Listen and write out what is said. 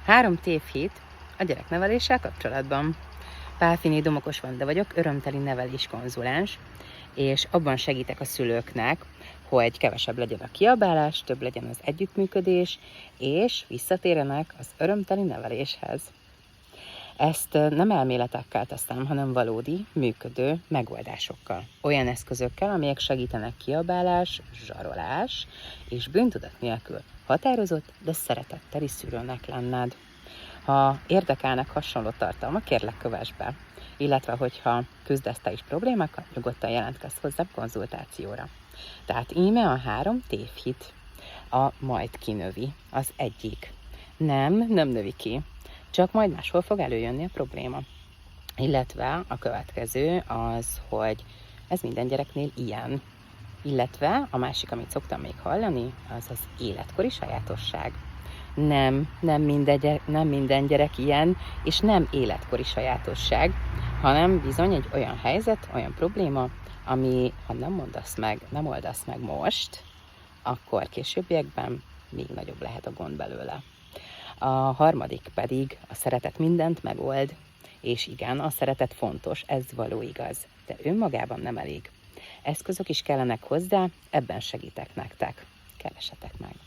3 tévhit a gyerekneveléssel kapcsolatban. Pálfini Domokos Vanda vagyok, örömteli nevelés konzulens, és abban segítek a szülőknek, hogy kevesebb legyen a kiabálás, több legyen az együttműködés, és visszatérjenek az örömteli neveléshez. Ezt nem elméletekkel teszem, hanem valódi, működő megoldásokkal. Olyan eszközökkel, amelyek segítenek kiabálás, zsarolás és bűntudat nélkül határozott, de szeretetteli szülőnek lenned. Ha érdekelnek hasonló tartalmak, kérlek kövess be. Illetve, hogyha küzdesz te is problémákkal, nyugodtan jelentkezz hozzám konzultációra. Tehát íme a 3 tévhit. A majd kinövi, az egyik. Nem növi ki, csak majd máshol fog előjönni a probléma. Illetve a következő az, hogy ez minden gyereknél ilyen. Illetve a másik, amit szoktam még hallani, az az életkori sajátosság. Nem minden gyerek ilyen, és nem életkori sajátosság, hanem bizony egy olyan helyzet, olyan probléma, ami, ha nem oldasz meg most, akkor későbbiekben még nagyobb lehet a gond belőle. A harmadik pedig a szeretet mindent megold, és igen, a szeretet fontos, ez való igaz, de önmagában nem elég. Eszközök is kellenek hozzá, ebben segítek nektek. Keresetek meg!